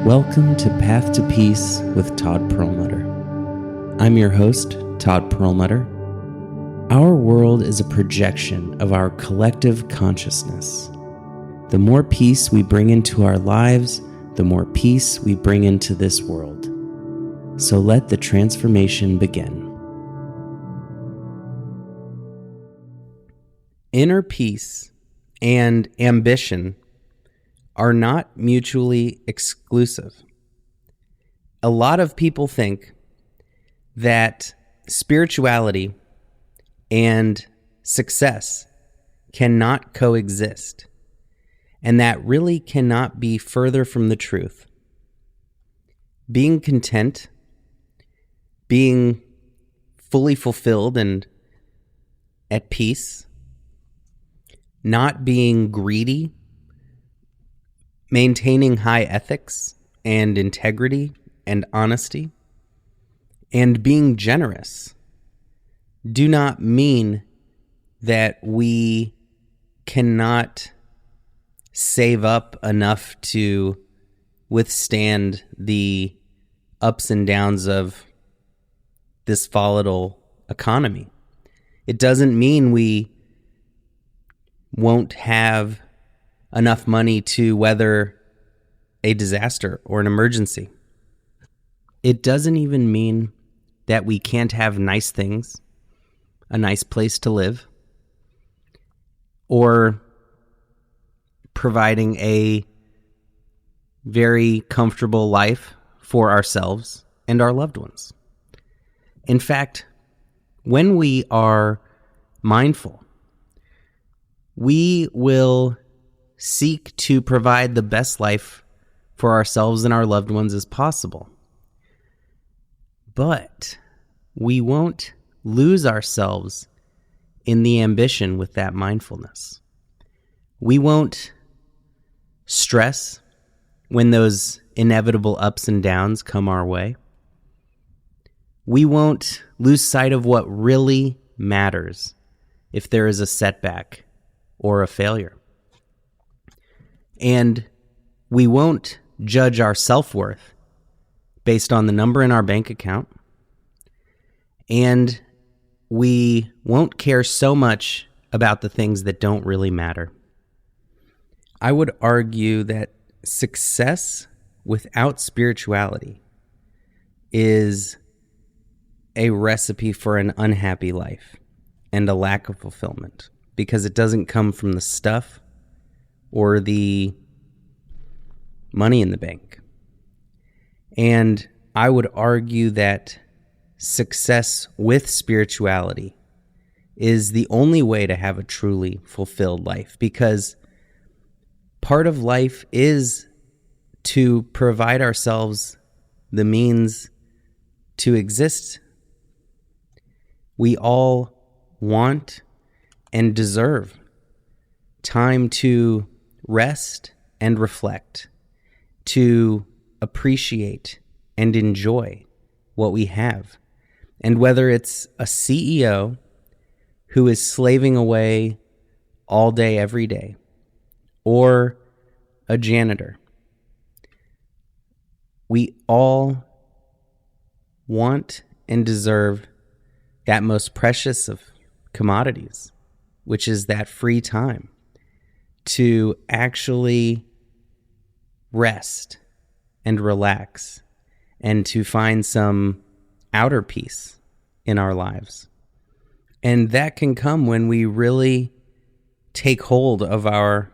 Welcome to Path to Peace with Todd Perlmutter. I'm your host, Todd Perlmutter. Our world is a projection of our collective consciousness. The more peace we bring into our lives, the more peace we bring into this world. So let the transformation begin. Inner peace and ambition are not mutually exclusive. A lot of people think that spirituality and success cannot coexist, and that really cannot be further from the truth. Being content, being fully fulfilled and at peace, not being greedy, maintaining high ethics and integrity and honesty, and being generous do not mean that we cannot save up enough to withstand the ups and downs of this volatile economy. It doesn't mean we won't have enough money to weather a disaster or an emergency. It doesn't even mean that we can't have nice things, a nice place to live, or providing a very comfortable life for ourselves and our loved ones. In fact, when we are mindful, we will seek to provide the best life for ourselves and our loved ones as possible. But we won't lose ourselves in the ambition with that mindfulness. We won't stress when those inevitable ups and downs come our way. We won't lose sight of what really matters if there is a setback or a failure. And we won't judge our self-worth based on the number in our bank account. And we won't care so much about the things that don't really matter. I would argue that success without spirituality is a recipe for an unhappy life and a lack of fulfillment, because it doesn't come from the stuff or the money in the bank. And I would argue that success with spirituality is the only way to have a truly fulfilled life, because part of life is to provide ourselves the means to exist. We all want and deserve time to rest and reflect, to appreciate and enjoy what we have. And whether it's a CEO who is slaving away all day, every day, or a janitor, we all want and deserve that most precious of commodities, which is that free time to actually rest and relax and to find some outer peace in our lives. And that can come when we really take hold of our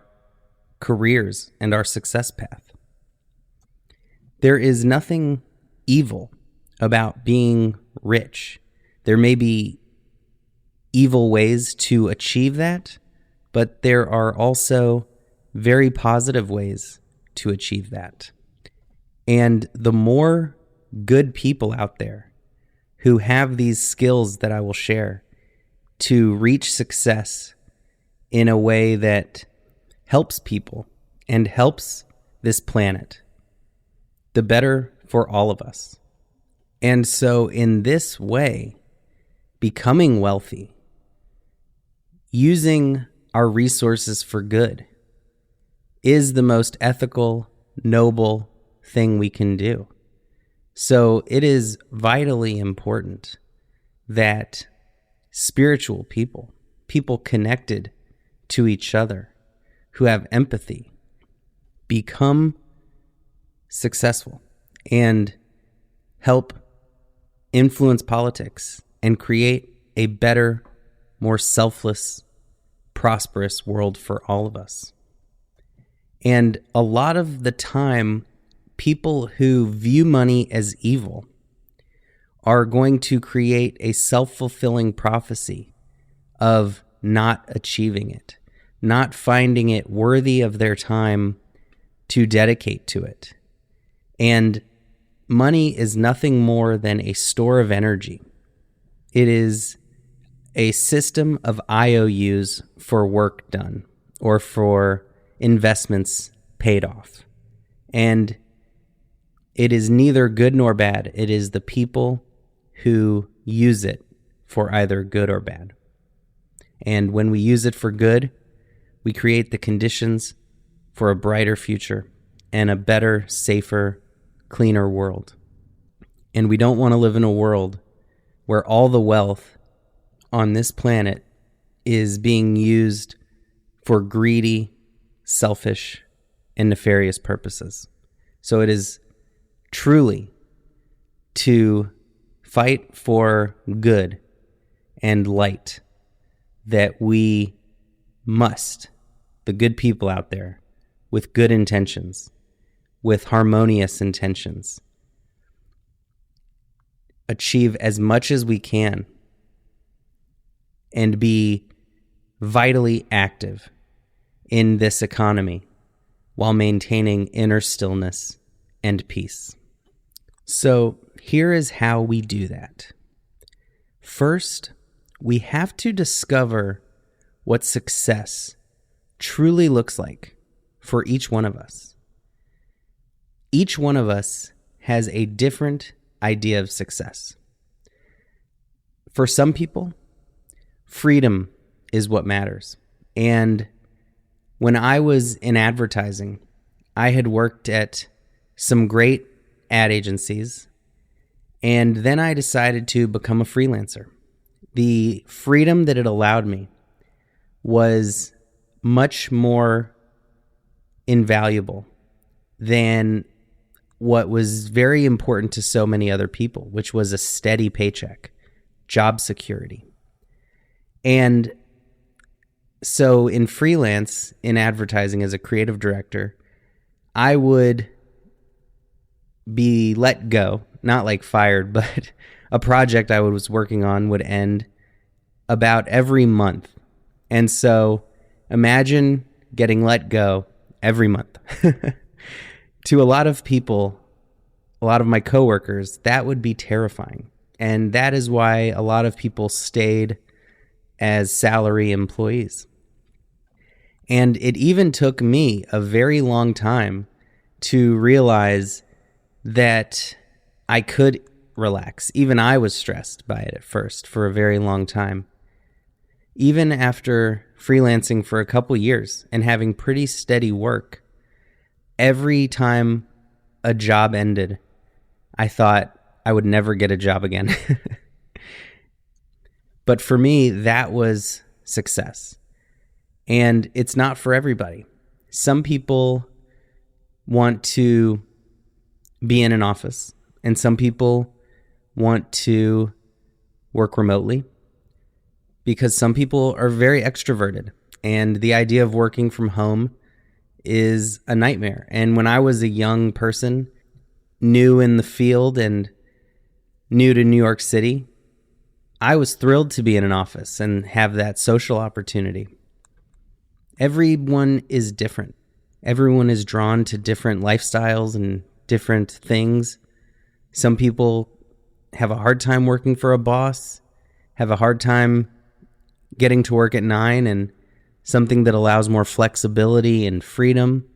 careers and our success path. There is nothing evil about being rich. There may be evil ways to achieve that, but there are also very positive ways to achieve that. And the more good people out there who have these skills that I will share to reach success in a way that helps people and helps this planet, the better for all of us. And so in this way, becoming wealthy, using our resources for good, is the most ethical, noble, thing we can do. So it is vitally important that spiritual people, people connected to each other, who have empathy, become successful and help influence politics and create a better, more selfless, prosperous world for all of us. And a lot of the time, people who view money as evil are going to create a self-fulfilling prophecy of not achieving it, not finding it worthy of their time to dedicate to it. And money is nothing more than a store of energy. It is a system of IOUs for work done or for investments paid off. And it is neither good nor bad. It is the people who use it for either good or bad. And when we use it for good, we create the conditions for a brighter future and a better, safer, cleaner world. And we don't want to live in a world where all the wealth on this planet is being used for greedy, selfish, and nefarious purposes. So it is truly to fight for good and light that we must, the good people out there, with good intentions, with harmonious intentions, achieve as much as we can and be vitally active in this economy while maintaining inner stillness and peace. So here is how we do that. First, we have to discover what success truly looks like for each one of us. Each one of us has a different idea of success. For some people, freedom is what matters. And when I was in advertising, I had worked at some great ad agencies, and then I decided to become a freelancer. The freedom that it allowed me was much more invaluable than what was very important to so many other people, which was a steady paycheck, job security. And so in freelance, in advertising as a creative director, I would be let go, not like fired, but a project I was working on would end about every month. And so imagine getting let go every month. To a lot of people, a lot of my coworkers, that would be terrifying. And that is why a lot of people stayed as salary employees. And it even took me a very long time to realize that I could relax. Even I was stressed by it at first for a very long time. Even after freelancing for a couple years and having pretty steady work, every time a job ended, I thought I would never get a job again. But for me, that was success. And it's not for everybody. Some people want to be in an office, and some people want to work remotely because some people are very extroverted, and the idea of working from home is a nightmare. And when I was a young person, new in the field and new to New York City, I was thrilled to be in an office and have that social opportunity. Everyone is different. Everyone is drawn to different lifestyles and different things. Some people have a hard time working for a boss, have a hard time getting to work at 9, and something that allows more flexibility and freedom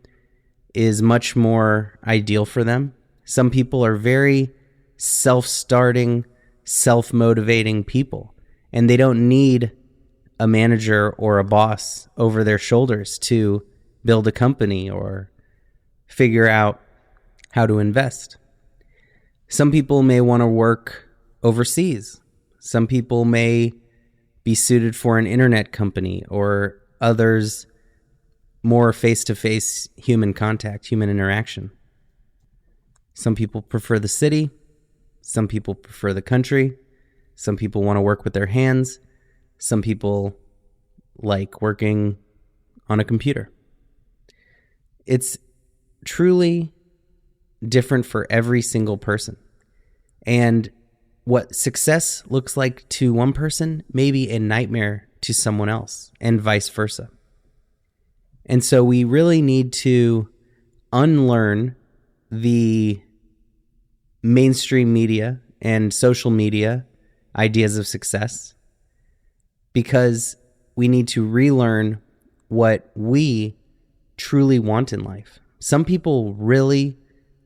is much more ideal for them. Some people are very self-starting, self-motivating people, and they don't need a manager or a boss over their shoulders to build a company or figure out how to invest. Some people may want to work overseas. Some people may be suited for an internet company, or others more face-to-face human contact, human interaction. Some people prefer the city. Some people prefer the country. Some people want to work with their hands. Some people like working on a computer. It's truly different for every single person. And what success looks like to one person may be a nightmare to someone else, and vice versa. And so we really need to unlearn the mainstream media and social media ideas of success, because we need to relearn what we truly want in life. Some people really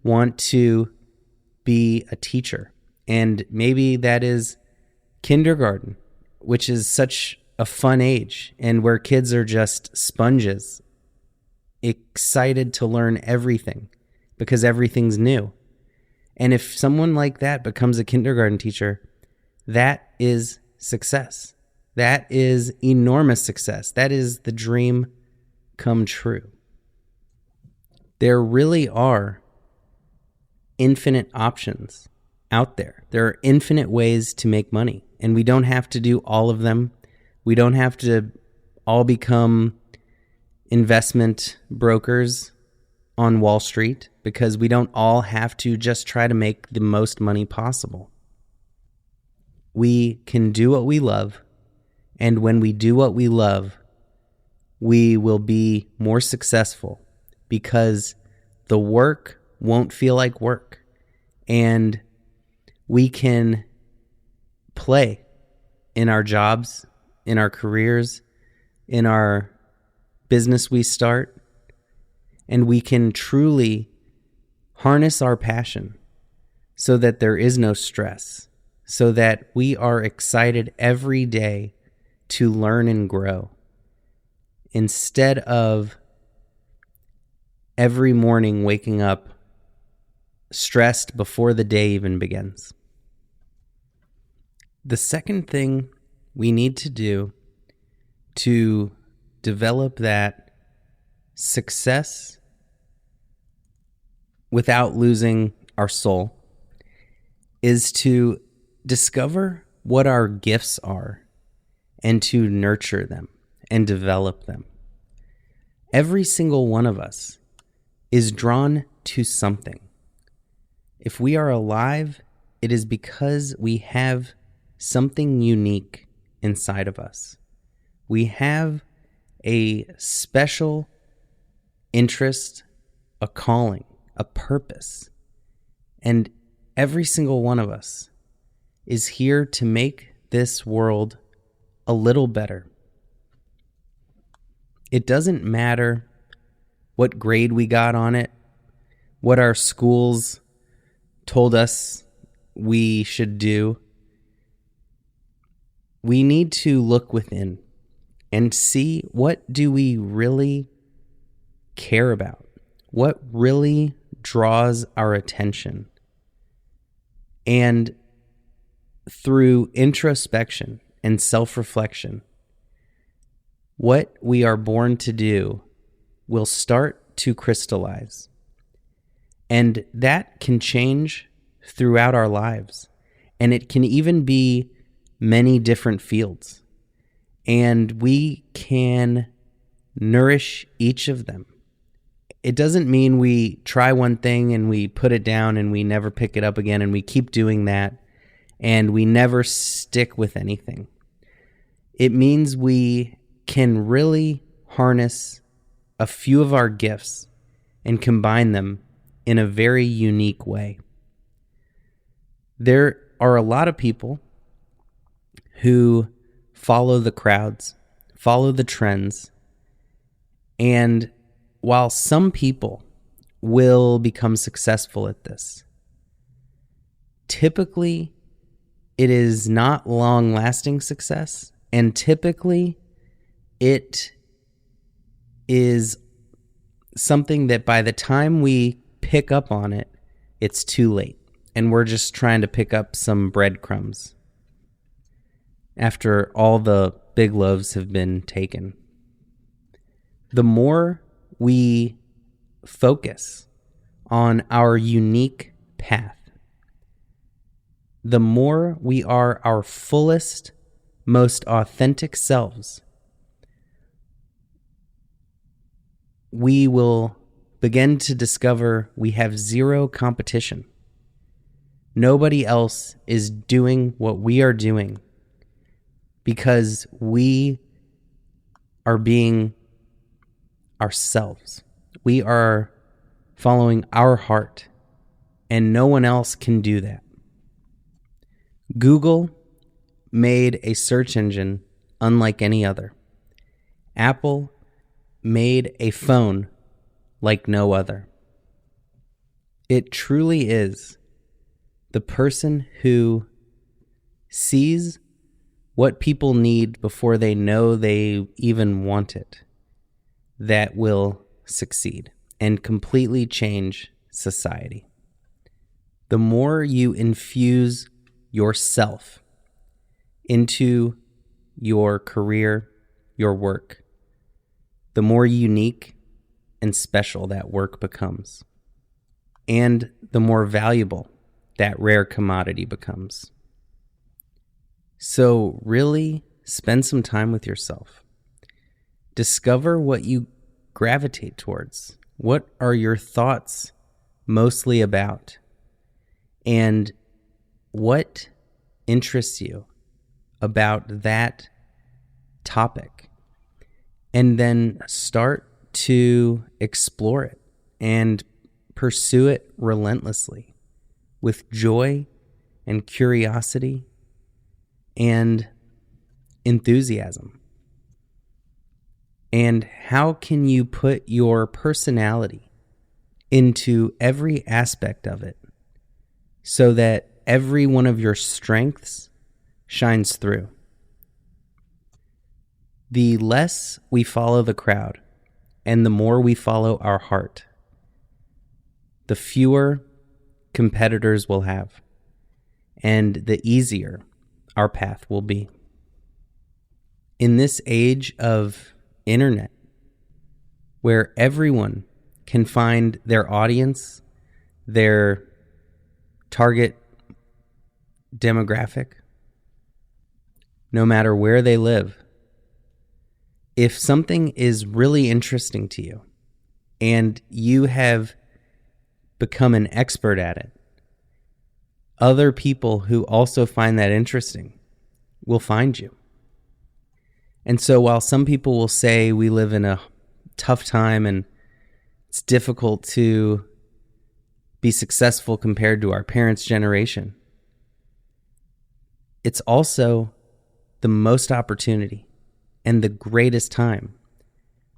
want to be a teacher, and maybe that is kindergarten, which is such a fun age and where kids are just sponges, excited to learn everything because everything's new. And if someone like that becomes a kindergarten teacher, that is success. That is enormous success. That is the dream come true. There really are infinite options out there. There are infinite ways to make money, and we don't have to do all of them. We don't have to all become investment brokers on Wall Street, because we don't all have to just try to make the most money possible. We can do what we love, and when we do what we love, we will be more successful, because the work won't feel like work, and we can play in our jobs, in our careers, in our business we start, and we can truly harness our passion so that there is no stress, so that we are excited every day to learn and grow, instead of every morning waking up stressed before the day even begins. The second thing we need to do to develop that success without losing our soul is to discover what our gifts are and to nurture them and develop them. Every single one of us is drawn to something. If we are alive, it is because we have something unique inside of us. We have a special interest, a calling, a purpose. And every single one of us is here to make this world a little better. It doesn't matter what grade we got on it, what our schools told us we should do. We need to look within and see, what do we really care about? What really draws our attention? And through introspection and self-reflection, what we are born to do will start to crystallize. And that can change throughout our lives. And it can even be many different fields. And we can nourish each of them. It doesn't mean we try one thing and we put it down and we never pick it up again and we keep doing that and we never stick with anything. It means we can really harness a few of our gifts and combine them in a very unique way. There are a lot of people who follow the crowds, follow the trends, and while some people will become successful at this, typically it is not long-lasting success, and typically it is something that by the time we pick up on it, it's too late, and we're just trying to pick up some breadcrumbs after all the big loaves have been taken. The more we focus on our unique path, the more we are our fullest, most authentic selves, we will begin to discover we have zero competition. Nobody else is doing what we are doing because we are being ourselves. We are following our heart, and no one else can do that. Google made a search engine unlike any other. Apple made a phone like no other. It truly is the person who sees what people need before they know they even want it that will succeed and completely change society. The more you infuse yourself into your career, your work, the more unique and special that work becomes, and the more valuable that rare commodity becomes. So really spend some time with yourself. Discover what you gravitate towards. What are your thoughts mostly about? And what interests you about that topic? And then start to explore it and pursue it relentlessly with joy and curiosity and enthusiasm. And how can you put your personality into every aspect of it so that every one of your strengths shines through? The less we follow the crowd and the more we follow our heart, the fewer competitors we'll have, and the easier our path will be. In this age of internet, where everyone can find their audience, their target demographic, no matter where they live, if something is really interesting to you and you have become an expert at it, other people who also find that interesting will find you. And so while some people will say we live in a tough time and it's difficult to be successful compared to our parents' generation, it's also the most opportunity and the greatest time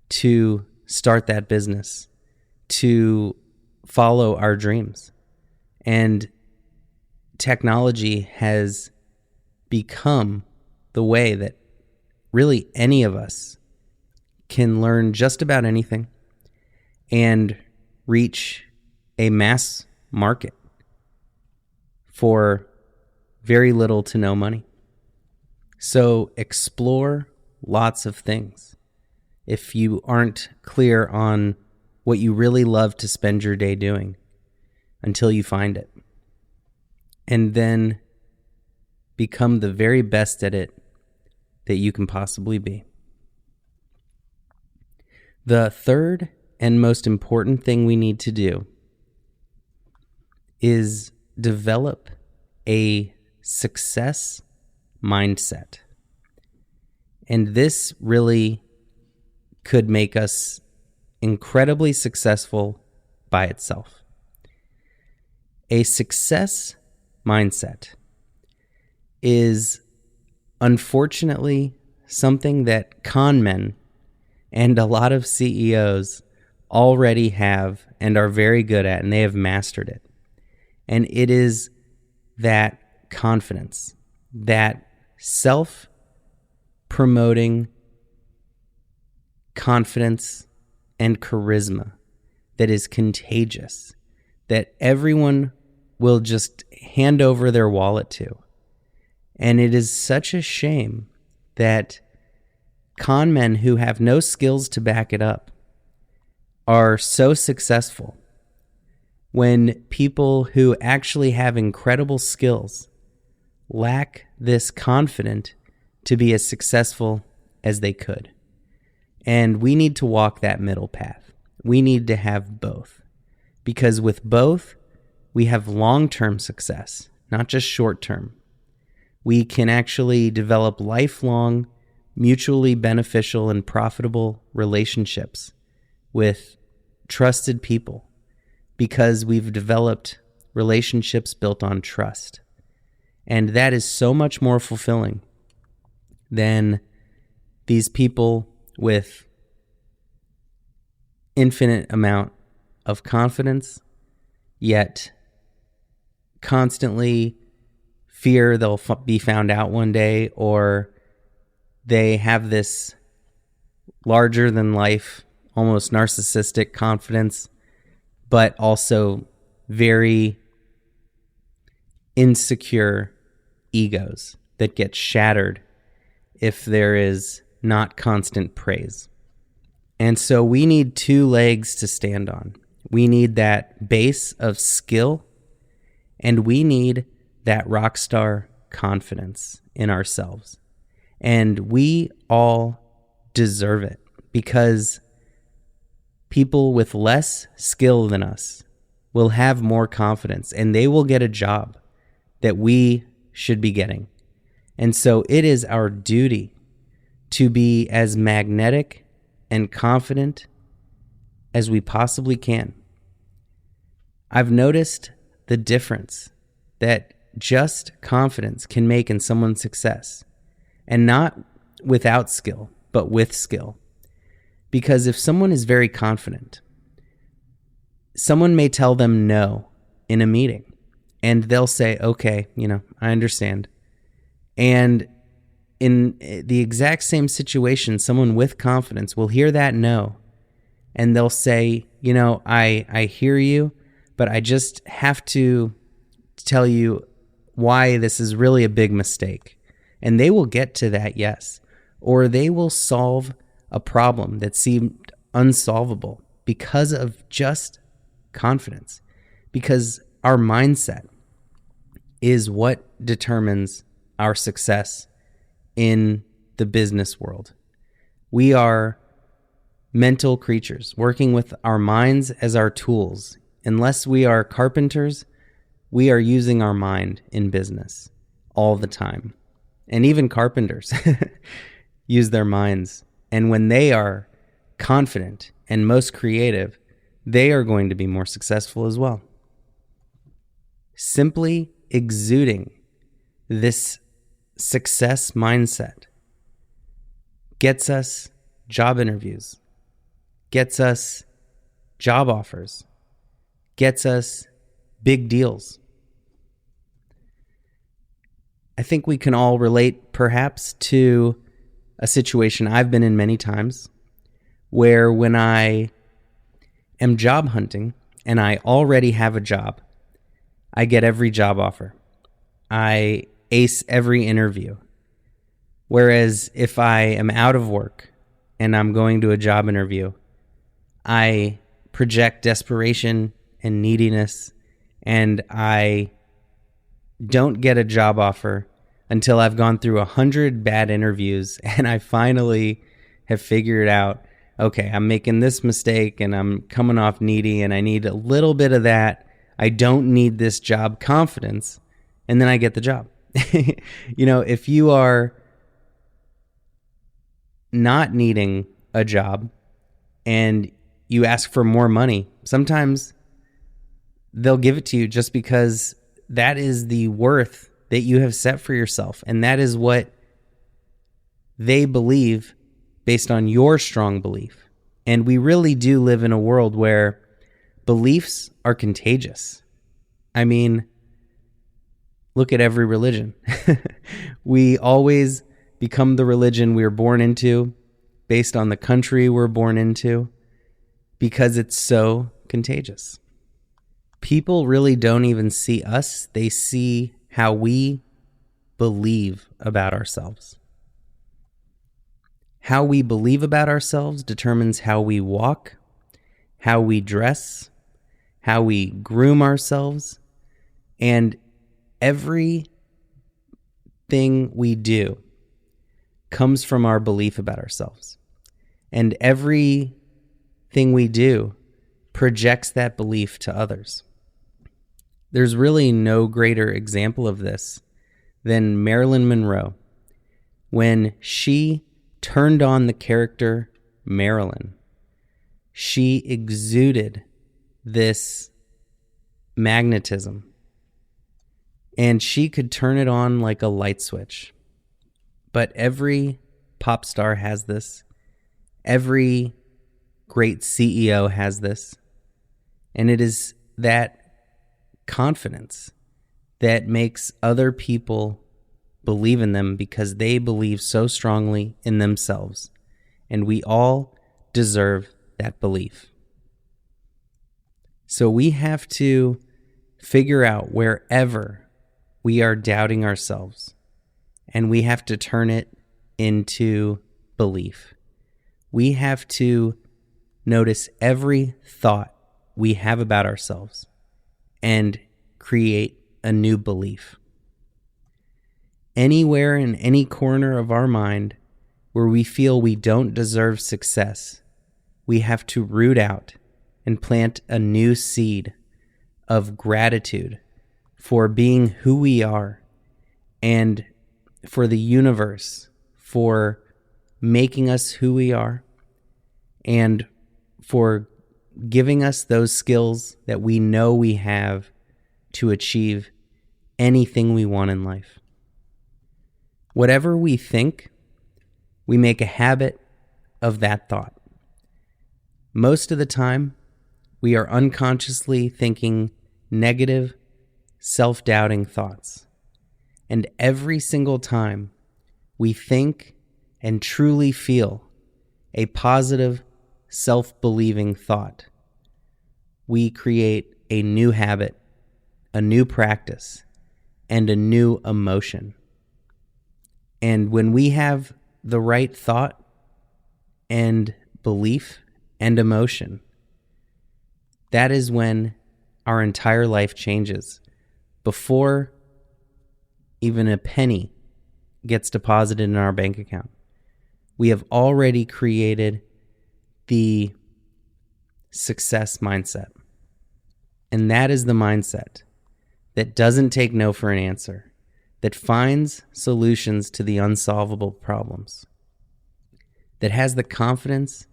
to start that business, to follow our dreams. And technology has become the way that really any of us can learn just about anything and reach a mass market for very little to no money. So explore lots of things. If you aren't clear on what you really love to spend your day doing until you find it, and then become the very best at it that you can possibly be. The third and most important thing we need to do is develop a success mindset. And this really could make us incredibly successful by itself. A success mindset is unfortunately something that con men and a lot of CEOs already have and are very good at, and they have mastered it. And it is that confidence, that self-promoting confidence and charisma that is contagious, that everyone will just hand over their wallet to. And it is such a shame that con men who have no skills to back it up are so successful when people who actually have incredible skills lack this confidence to be as successful as they could. And we need to walk that middle path. We need to have both. Because with both, we have long-term success, not just short-term. We can actually develop lifelong, mutually beneficial and profitable relationships with trusted people because we've developed relationships built on trust. And that is so much more fulfilling than these people with infinite amount of confidence, yet constantly fear they'll be found out one day, or they have this larger than life, almost narcissistic confidence, but also very insecure egos that get shattered if there is not constant praise. And so we need two legs to stand on. We need that base of skill, and we need that rock star confidence in ourselves. And we all deserve it, because people with less skill than us will have more confidence, and they will get a job that we should be getting. And so it is our duty to be as magnetic and confident as we possibly can. I've noticed the difference that just confidence can make in someone's success, and not without skill, but with skill. Because if someone is very confident, someone may tell them no in a meeting, and they'll say, okay, I understand. And in the exact same situation, someone with confidence will hear that no, and they'll say, I hear you, but I just have to tell you why this is really a big mistake. And they will get to that yes, or they will solve a problem that seemed unsolvable because of just confidence. Because our mindset is what determines our success in the business world. We are mental creatures working with our minds as our tools. Unless we are carpenters, we are using our mind in business all the time. And even carpenters use their minds. And when they are confident and most creative, they are going to be more successful as well. Simply exuding this success mindset gets us job interviews, gets us job offers, gets us big deals. I think we can all relate perhaps to a situation I've been in many times, where when I am job hunting and I already have a job, I get every job offer. I ace every interview. Whereas if I am out of work and I'm going to a job interview, I project desperation and neediness, and I don't get a job offer until I've gone through 100 bad interviews and I finally have figured out, okay, I'm making this mistake and I'm coming off needy and I need a little bit of that. I don't need this job confidence. And then I get the job. If you are not needing a job and you ask for more money, sometimes they'll give it to you just because that is the worth that you have set for yourself. And that is what they believe based on your strong belief. And we really do live in a world where beliefs are contagious. I mean, look at every religion. We always become the religion we were born into based on the country we're born into because it's so contagious. People really don't even see us. They see how we believe about ourselves. How we believe about ourselves determines how we walk, how we dress, how we groom ourselves, and everything we do comes from our belief about ourselves. And everything we do projects that belief to others. There's really no greater example of this than Marilyn Monroe. When she turned on the character Marilyn, she exuded this magnetism, and she could turn it on like a light switch. But every pop star has this. Every great CEO has this. And it is that confidence that makes other people believe in them because they believe so strongly in themselves. And we all deserve that belief. So we have to figure out wherever we are doubting ourselves, and we have to turn it into belief. We have to notice every thought we have about ourselves and create a new belief. Anywhere in any corner of our mind where we feel we don't deserve success, we have to root out and plant a new seed of gratitude for being who we are and for the universe for making us who we are and for giving us those skills that we know we have to achieve anything we want in life. Whatever we think, we make a habit of that thought. Most of the time, we are unconsciously thinking negative, self-doubting thoughts. And every single time we think and truly feel a positive, self-believing thought, we create a new habit, a new practice, and a new emotion. And when we have the right thought and belief and emotion, that is when our entire life changes. Before even a penny gets deposited in our bank account, we have already created the success mindset. And that is the mindset that doesn't take no for an answer, that finds solutions to the unsolvable problems, that has the confidence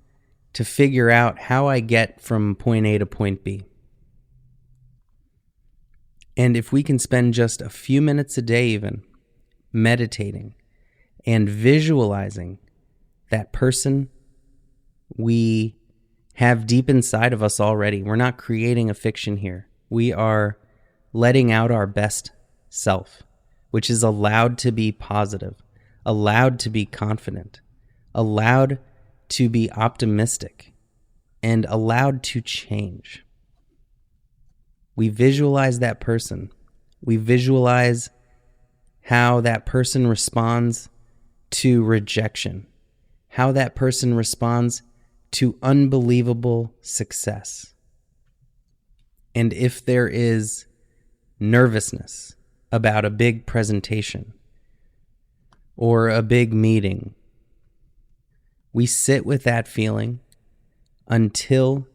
to figure out how I get from point A to point B. And if we can spend just a few minutes a day even meditating and visualizing that person we have deep inside of us already. We're not creating a fiction here. We are letting out our best self, which is allowed to be positive, allowed to be confident, allowed to be optimistic, and allowed to change. We visualize that person. We visualize how that person responds to rejection, how that person responds to unbelievable success. And if there is nervousness about a big presentation or a big meeting, we sit with that feeling until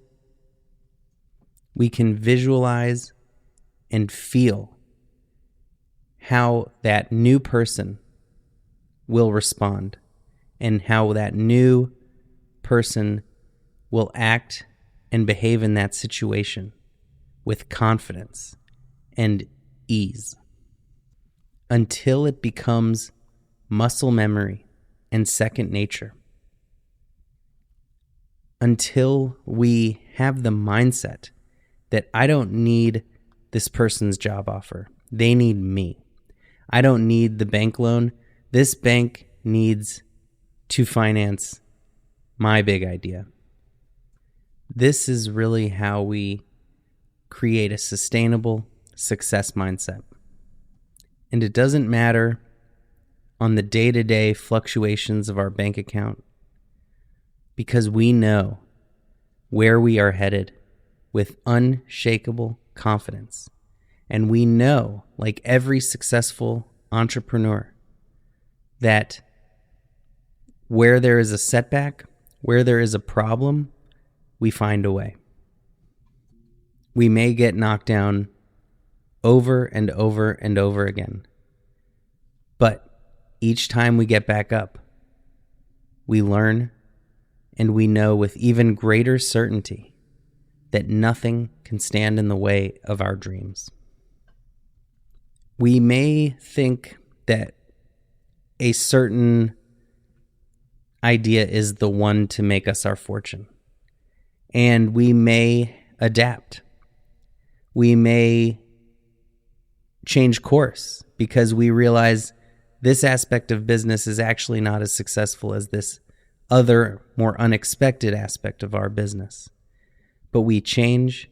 we can visualize and feel how that new person will respond and how that new person will act and behave in that situation with confidence and ease until it becomes muscle memory and second nature. Until we have the mindset that I don't need this person's job offer. They need me. I don't need the bank loan. This bank needs to finance my big idea. This is really how we create a sustainable success mindset. And it doesn't matter on the day-to-day fluctuations of our bank account, because we know where we are headed with unshakable confidence. And we know, like every successful entrepreneur, that where there is a setback, where there is a problem, we find a way. We may get knocked down over and over and over again, but each time we get back up, we learn, and we know with even greater certainty that nothing can stand in the way of our dreams. We may think that a certain idea is the one to make us our fortune, and we may adapt. We may change course because we realize this aspect of business is actually not as successful as this other, more unexpected aspect of our business. But we change,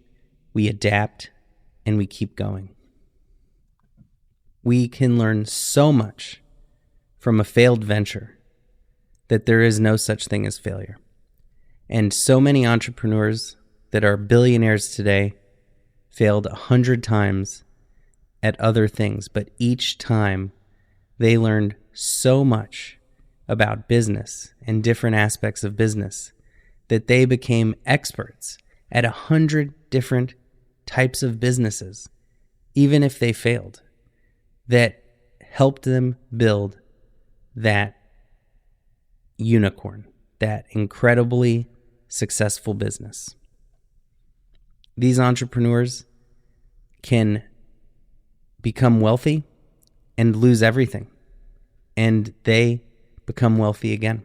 we adapt, and we keep going. We can learn so much from a failed venture that there is no such thing as failure. And so many entrepreneurs that are billionaires today failed 100 times at other things, but each time they learned so much about business and different aspects of business that they became experts at 100 different types of businesses, even if they failed, that helped them build that unicorn, that incredibly successful business. These entrepreneurs can become wealthy and lose everything, and they become wealthy again,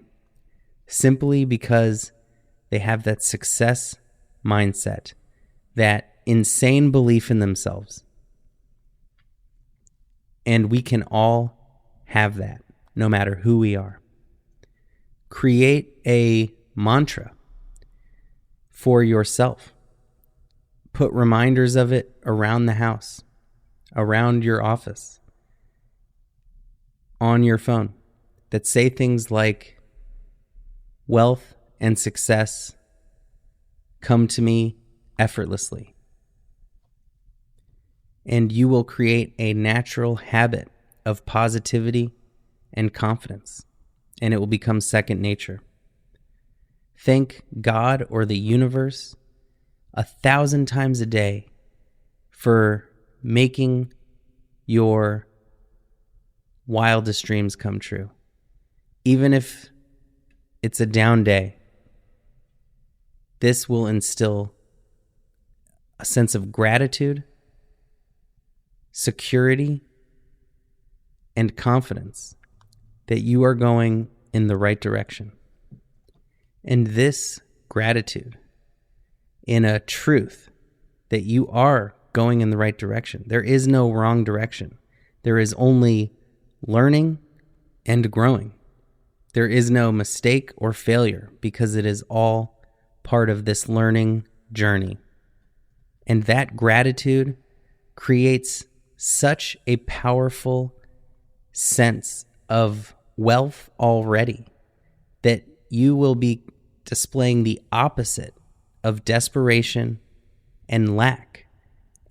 simply because they have that success mindset, that insane belief in themselves. And we can all have that, no matter who we are. Create a mantra for yourself. Put reminders of it around the house, around your office, on your phone, that say things like, wealth and success come to me effortlessly. And you will create a natural habit of positivity and confidence, and it will become second nature. Thank God or the universe 1,000 times a day for making your wildest dreams come true. Even if it's a down day, this will instill a sense of gratitude, security, and confidence that you are going in the right direction. And this gratitude in a truth that you are going in the right direction. There is no wrong direction. There is only learning and growing. There is no mistake or failure, because it is all part of this learning journey. And that gratitude creates such a powerful sense of wealth already that you will be displaying the opposite of desperation and lack.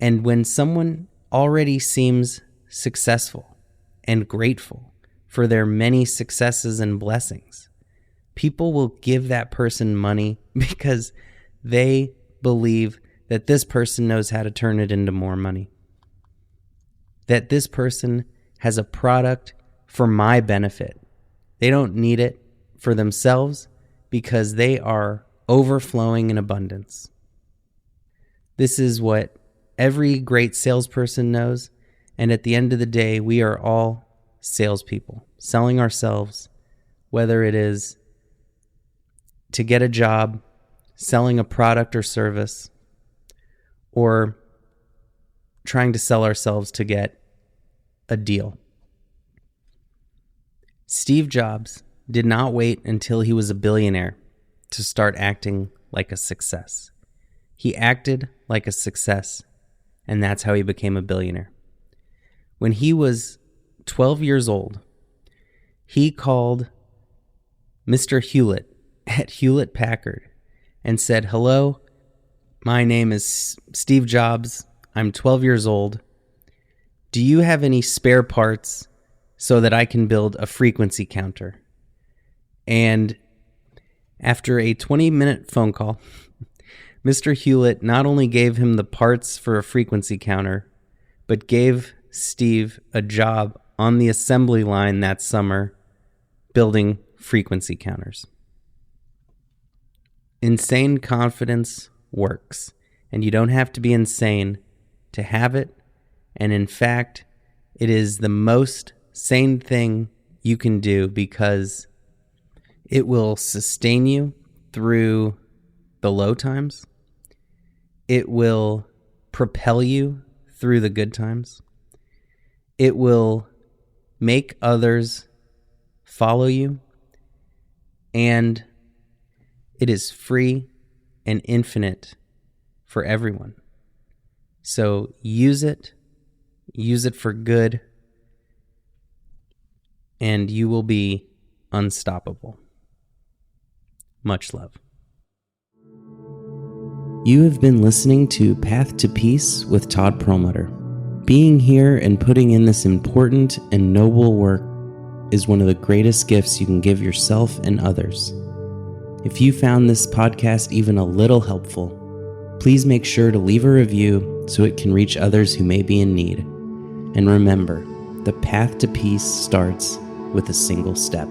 And when someone already seems successful and grateful for their many successes and blessings, people will give that person money because they believe that this person knows how to turn it into more money. That this person has a product for my benefit. They don't need it for themselves because they are overflowing in abundance. This is what every great salesperson knows. And at the end of the day, we are all salespeople, selling ourselves, whether it is to get a job, selling a product or service, or trying to sell ourselves to get a deal. Steve Jobs did not wait until he was a billionaire to start acting like a success. He acted like a success and that's how he became a billionaire. When he was 12 years old, he called Mr. Hewlett at Hewlett Packard and said, "Hello, my name is Steve Jobs. I'm 12 years old. Do you have any spare parts so that I can build a frequency counter?" And after a 20-minute phone call, Mr. Hewlett not only gave him the parts for a frequency counter, but gave Steve a job on the assembly line that summer building frequency counters. Insane confidence works, and you don't have to be insane to have it. And in fact, it is the most sane thing you can do because it will sustain you through the low times. It will propel you through the good times. It will make others follow you. And it is free and infinite for everyone. So use it for good, and you will be unstoppable. Much love. You have been listening to Path to Peace with Todd Perlmutter. Being here and putting in this important and noble work is one of the greatest gifts you can give yourself and others. If you found this podcast even a little helpful, please make sure to leave a review so it can reach others who may be in need. And remember, the path to peace starts with a single step.